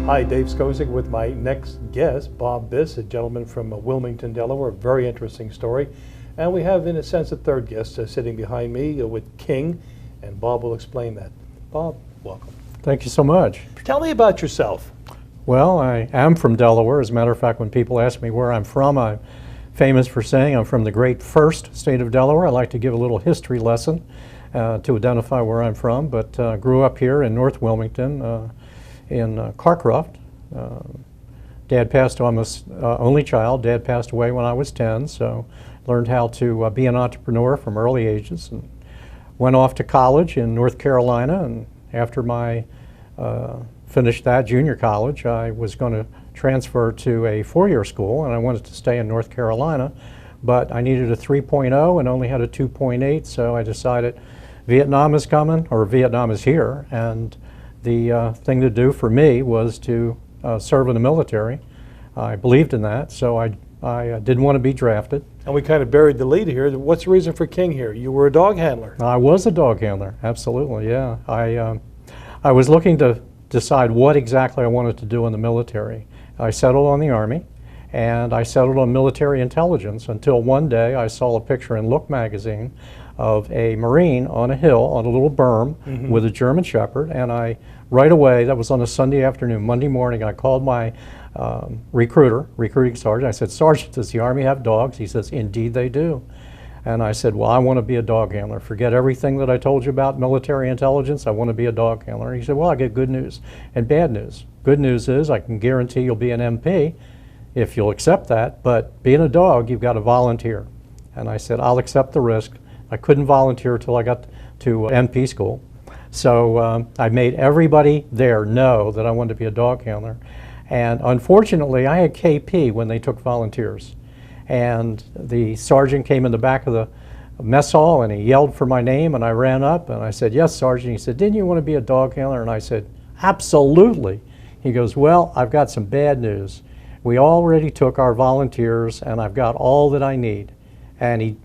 Hi, Dave Skozig with my next guest, Bob Biss, a gentleman from Wilmington, Delaware. Very interesting story. And we have, in a sense, a third guest sitting behind me with King, and Bob will explain that. Bob, welcome. Thank you so much. Tell me about yourself. Well, I am from Delaware. As a matter of fact, when people ask me where I'm from, I'm famous for saying I'm from the great first state of Delaware. I like to give a little history lesson to identify where I'm from, but grew up here in North Wilmington in Carcroft. Dad passed, I'm an only child. Dad passed away when I was 10, so learned how to be an entrepreneur from early ages, and went off to college in North Carolina. And after my finished that junior college, I was going to transfer to a four-year school, and I wanted to stay in North Carolina, but I needed a 3.0 and only had a 2.8, so I decided Vietnam is coming, or Vietnam is here, and the thing to do for me was to serve in the military. I believed in that, so I didn't want to be drafted. And we kind of buried the lead here. What's the reason for King here? You were a dog handler. I was a dog handler, absolutely, yeah. I was looking to decide what exactly I wanted to do in the military. I settled on the Army, and I settled on military intelligence until one day I saw a picture in Look magazine of a Marine on a hill on a little berm with a German Shepherd, and I right away, that was on a Sunday afternoon, Monday morning, I called my recruiting sergeant. I said, "Sergeant, does the Army have dogs?" He says, "Indeed they do." And I said, "Well, I want to be a dog handler. Forget everything that I told you about military intelligence. I want to be a dog handler." He said, "Well, I get good news and bad news. Good news is I can guarantee you'll be an MP if you'll accept that, but being a dog, you've got to volunteer." And I said, "I'll accept the risk." I couldn't volunteer until I got to MP school. So I made everybody there know that I wanted to be a dog handler. And unfortunately, I had KP when they took volunteers. And the sergeant came in the back of the mess hall and he yelled for my name, and I ran up and I said, "Yes, Sergeant." He said, "Didn't you want to be a dog handler?" And I said, "Absolutely." He goes, "Well, I've got some bad news. We already took our volunteers and I've got all that I need." And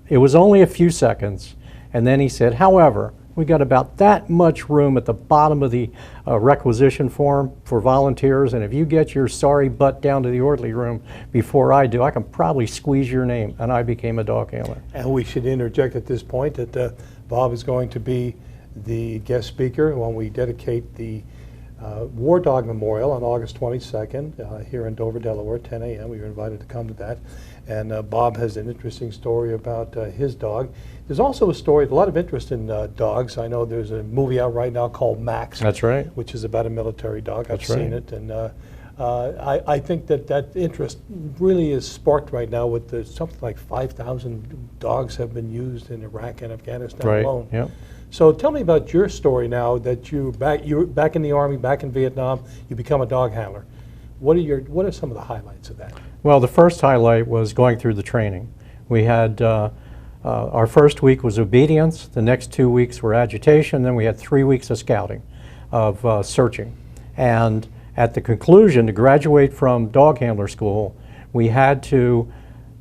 it was only a few seconds. And then he said, "However, we got about that much room at the bottom of the requisition form for volunteers, and if you get your sorry butt down to the orderly room before I do, I can probably squeeze your name." And I became a dog handler. And we should interject at this point that Bob is going to be the guest speaker when we dedicate the War Dog Memorial on August 22nd here in Dover, Delaware, 10 a.m. We were invited to come to that. And Bob has an interesting story about his dog. There's also a story, a lot of interest in dogs. I know there's a movie out right now called Max. That's right. Which is about a military dog. That's I've seen right. it. And I think that interest really is sparked right now with something like 5,000 dogs have been used in Iraq and Afghanistan alone. Yep. So tell me about your story now that you're back in the Army, back in Vietnam, you become a dog handler. What are some of the highlights of that? Well, the first highlight was going through the training. We had our first week was obedience, the next 2 weeks were agitation, then we had 3 weeks of scouting, of searching. And at the conclusion, to graduate from dog handler school, we had to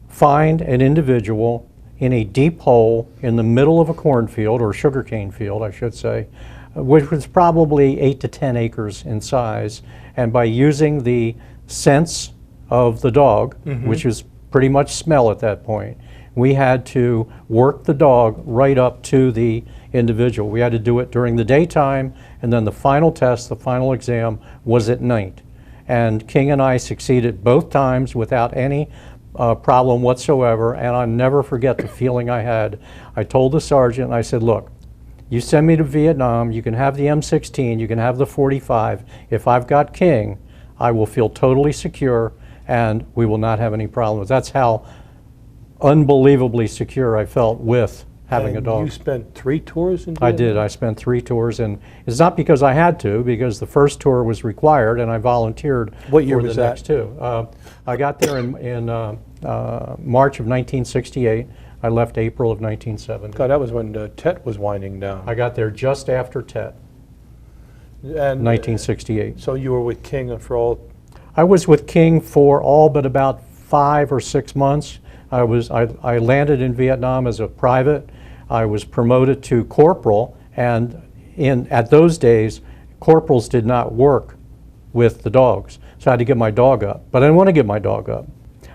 find an individual in a deep hole in the middle of a cornfield, or sugarcane field, I should say, which was probably 8 to 10 acres in size. And by using the sense of the dog, which is pretty much smell at that point, we had to work the dog right up to the individual. We had to do it during the daytime, and then the final test, the final exam, was at night. And King and I succeeded both times without any problem whatsoever, and I'll never forget the feeling I had. I told the sergeant, I said, "Look, you send me to Vietnam, you can have the M16, you can have the 45. If I've got King, I will feel totally secure and we will not have any problems." That's how unbelievably secure I felt with having a dog. You spent 3 tours in Vietnam? I did. I spent 3 tours, and it's not because I had to, because the first tour was required and I volunteered What year for was the that? next 2. I got there in March of 1968. I left April of 1970. God, that was when Tet was winding down. I got there just after Tet, And 1968. so you were with King for all? I was with King for all but about 5 or 6 months. I landed in Vietnam as a private. I was promoted to corporal, and at those days, corporals did not work with the dogs. So I had to get my dog up, but I didn't want to get my dog up.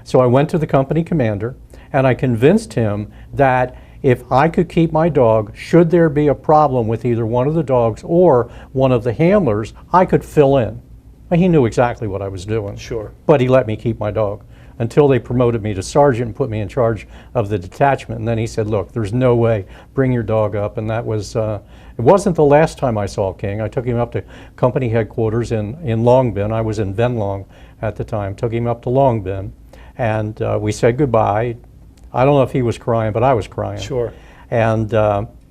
So I went to the company commander and I convinced him that if I could keep my dog, should there be a problem with either one of the dogs or one of the handlers, I could fill in. And he knew exactly what I was doing. Sure. But he let me keep my dog until they promoted me to sergeant and put me in charge of the detachment. And then he said, look, there's no way, bring your dog up. And that was, it wasn't the last time I saw King. I took him up to company headquarters in Long Bin. I was in Venlong at the time. Took him up to Long Bin, and we said goodbye. I don't know if he was crying, but I was crying. Sure. And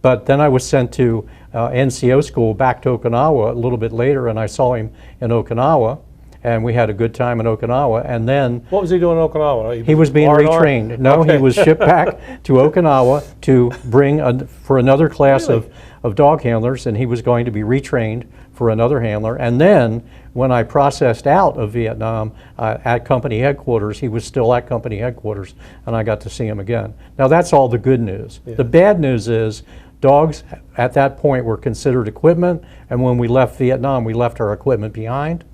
but then I was sent to NCO school back to Okinawa a little bit later, and I saw him in Okinawa, and we had a good time in Okinawa. And then What was he doing in Okinawa? he was being R&R? retrained. No, Okay. he was shipped back to Okinawa to bring for another class Really? of dog handlers, and he was going to be retrained for another handler. And then when I processed out of Vietnam at company headquarters, he was still at company headquarters, and I got to see him again. Now that's all the good news. Yeah. The bad news is dogs at that point were considered equipment, and when we left Vietnam, we left our equipment behind,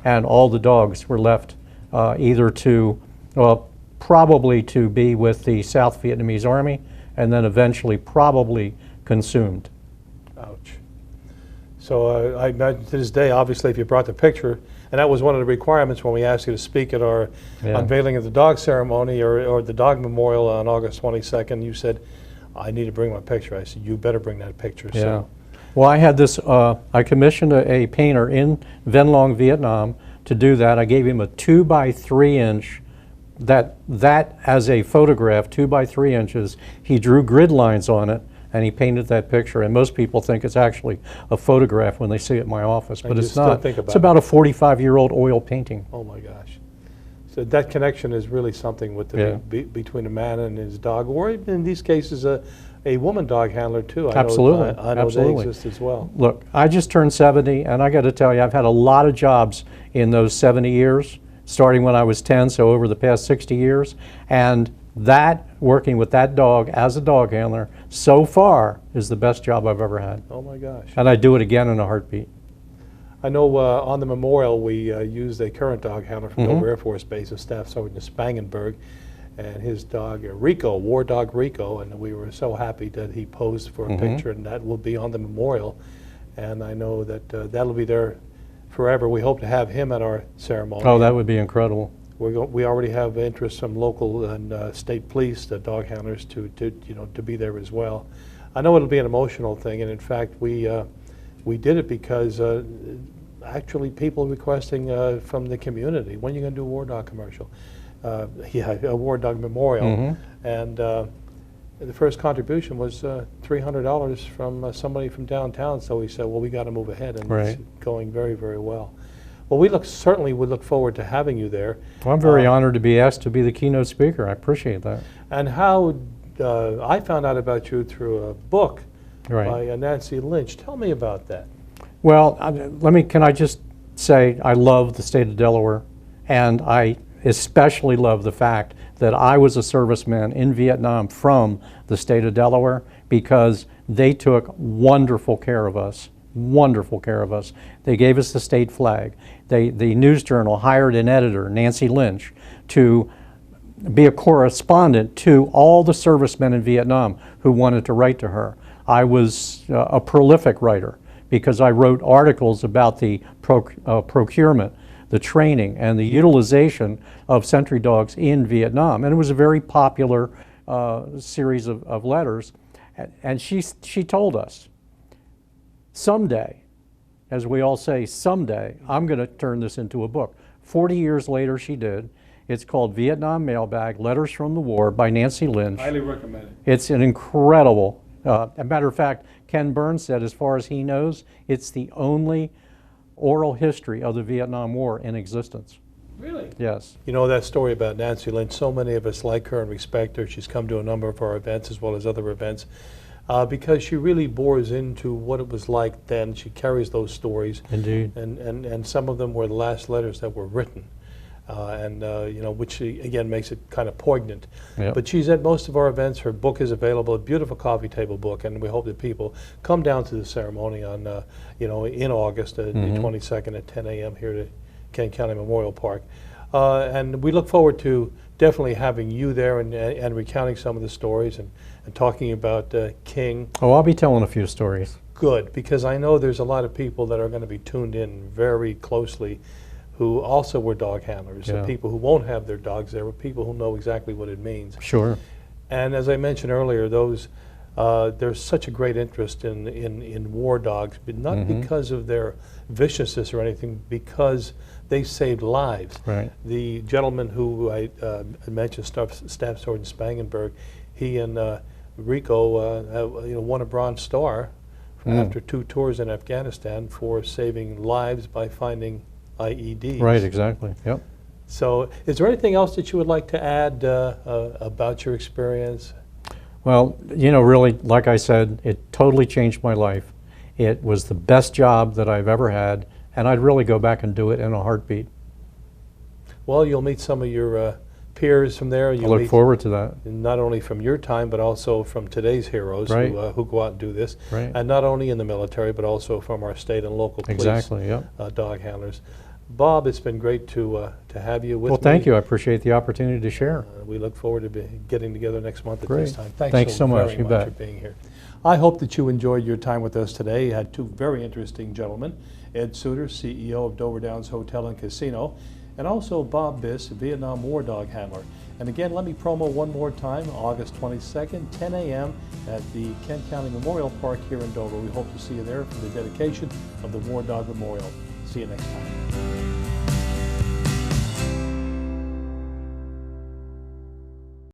and all the dogs were left either to, well, probably to be with the South Vietnamese Army, and then eventually probably consumed. Ouch. So I imagine to this day, obviously, if you brought the picture, and that was one of the requirements when we asked you to speak at our Yeah. unveiling of the dog ceremony or the dog memorial on August 22nd, you said, I need to bring my picture. I said, you better bring that picture. Yeah. So, Well, I had this, I commissioned a painter in Venlong, Vietnam to do that. I gave him a 2x3 inch, that as a photograph, 2x3 inches. He drew grid lines on it and he painted that picture. And most people think it's actually a photograph when they see it in my office, but you it's still not. think about It's about a 45-year-old oil painting. oh my gosh. So that connection is really something with the Yeah. between a man and his dog, or in these cases, a woman dog handler too. Absolutely. I know Absolutely. they exist as well. Look, I just turned 70, and I got to tell you, I've had a lot of jobs in those 70 years, starting when I was 10, so over the past 60 years. And that, working with that dog as a dog handler, so far is the best job I've ever had. Oh my gosh. And I'd do it again in a heartbeat. I know on the memorial we used a current dog handler from Delaware Air Force Base, a Staff Sergeant Spangenberg, and his dog Rico, war dog Rico, and we were so happy that he posed for a picture, and that will be on the memorial. And I know that that'll be there forever. We hope to have him at our ceremony. Oh, that would be incredible. We already have interest from local and state police, the dog handlers, to be there as well. I know it'll be an emotional thing, and in fact we did it because actually people requesting from the community, when are you going to do a war dog commercial? Yeah, a war dog memorial, and the first contribution was $300 from somebody from downtown. So we said, well, we got to move ahead, and Right. it's going very, very well. Well, we certainly would look forward to having you there. Well, I'm very honored to be asked to be the keynote speaker. I appreciate that. And how I found out about you through a book Right. by Nancy Lynch. Tell me about that. Well, can I just say I love the state of Delaware, and I especially love the fact that I was a serviceman in Vietnam from the state of Delaware, because they took wonderful care of us, wonderful care of us. They gave us the state flag. The News Journal hired an editor, Nancy Lynch, to be a correspondent to all the servicemen in Vietnam who wanted to write to her. I was a prolific writer because I wrote articles about the procurement, the training, and the utilization of sentry dogs in Vietnam. And it was a very popular series of letters. And she told us, someday, as we all say, someday, I'm going to turn this into a book. 40 years later, she did. It's called Vietnam Mailbag, Letters from the War by Nancy Lynch. Highly recommend it. It's an incredible, as a matter of fact, Ken Burns said, as far as he knows, it's the only oral history of the Vietnam War in existence. Really? Yes. You know that story about Nancy Lynch, so many of us like her and respect her. She's come to a number of our events as well as other events because she really bores into what it was like then. She carries those stories. Indeed. And some of them were the last letters that were written. Which again makes it kind of poignant. Yep. But she's at most of our events. Her book is available, a beautiful coffee table book, and we hope that people come down to the ceremony on, in August, the 22nd at 10 a.m. here Kent County Memorial Park. And we look forward to definitely having you there and recounting some of the stories and talking about King. Oh, I'll be telling a few stories. Good, because I know there's a lot of people that are going to be tuned in very closely who also were dog handlers, Yeah. and people who won't have their dogs there, but people who know exactly what it means. Sure. And as I mentioned earlier, there's such a great interest in war dogs, but not because of their viciousness or anything, because they saved lives. Right. The gentleman who I mentioned, Staff Sergeant Spangenberg, he and Rico won a Bronze Star after 2 tours in Afghanistan for saving lives by finding IEDs. Right, exactly. Yep. So is there anything else that you would like to add about your experience? Well, really, like I said, it totally changed my life. It was the best job that I've ever had, and I'd really go back and do it in a heartbeat. Well, you'll meet some of your peers from there. I look forward to that. Not only from your time, but also from today's heroes Right. who go out and do this. Right. And not only in the military, but also from our state and local police. Exactly, yep. Dog handlers. Bob, it's been great to have you with me. Well, thank you. I appreciate the opportunity to share. We look forward to getting together next month at Great. this time. Thanks so much. Very You much bet. for being here. I hope that you enjoyed your time with us today. You had 2 very interesting gentlemen, Ed Suter, CEO of Dover Downs Hotel and Casino, and also Bob Biss, Vietnam War dog handler. And again, let me promo one more time, August 22nd, 10 a.m. at the Kent County Memorial Park here in Dover. We hope to see you there for the dedication of the War Dog Memorial. See you next time.